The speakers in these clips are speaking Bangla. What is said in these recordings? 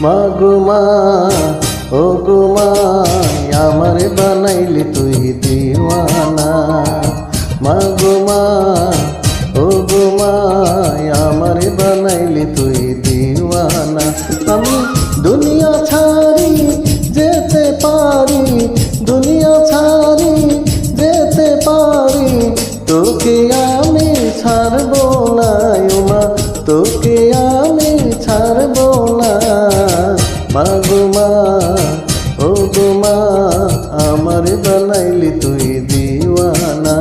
মা গো মা, ও গো মা, আমারে বানাইলি তুই দিওয়ানা। মা গো মা, ও গো মা, আমারে বানাইলি তুই দিওয়ানা। আমি দুনিয়া ছাড়ি যেতে পারি, দুনিয়া ছাড়ি যেতে পারি, তোকে আমি ছাড়বো না ও মা, তোকে আমি ছাড়বো না। মা গো মা, ও গো মা, আমারে বানাইলি তুই দিওয়ানা।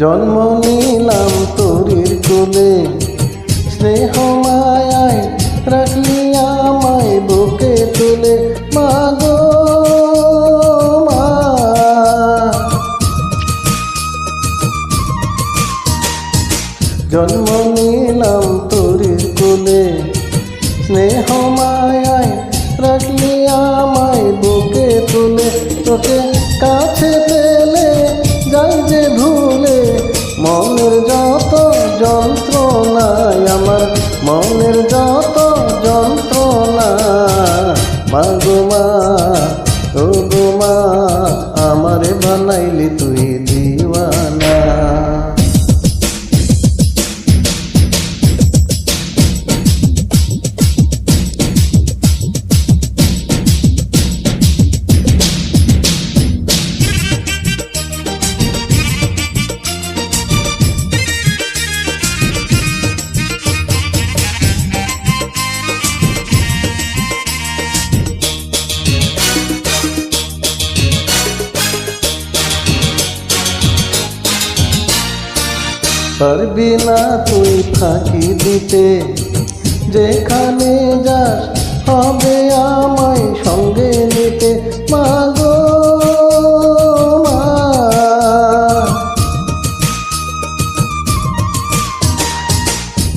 জন্ম নিলাম তোরির কোলে, স্নেহ মায়ায় রাখলি আমায় বুকে তুলে। মা গো মা, জন্ম নিলাম তোরির কোলে, স্নেহ মায়ায় রাখলি আমায় বুকে তুলে। তোকে কাছে পেলে যাই যে ভুলে, মনের যত যন্ত্রণায়, আমার মনের যত যন্ত্রণা। মা গো মা, ও গো মা, আমারে বানাইলি তুই দিওয়ানা। পারবি না তুই ফাঁকি দিতে, যেখানে যাস হবে আমায় সঙ্গে নিতে। মা গো মা,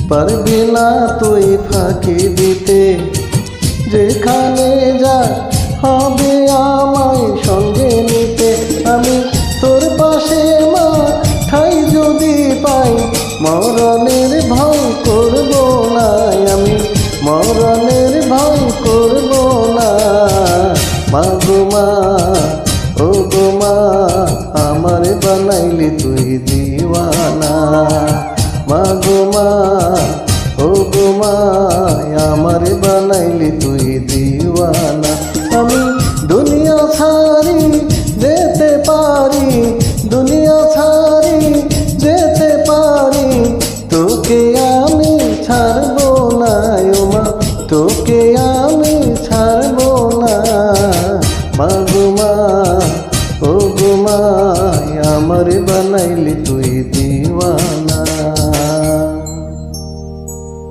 পারবি না তুই ফাঁকি দিতে, যেখানে যাস হবে আমায় সঙ্গে নিতে। আমি তোর পাশে মা ঠাই যদি পাই, মরণের ভয় করব না আমি, মরণের ভয় করব না। মা গো মা, ও গো মা, আমারে বানাইলি তুই দিওয়ানা। মা গো মা, ও গো মা, আমারে বানাইলি তুই দিওয়ানা। আমি দুনিয়া ছাড়ি যেতে পারি, দুনিয়া ছাড়ি যেতে পারি, তোকে আমি ছাড়বো না ও মা, তোকে আমি ছাড়বো না। মা গো মা, ও গো মা, আমারে বানাইলি তুই দিওয়ানা।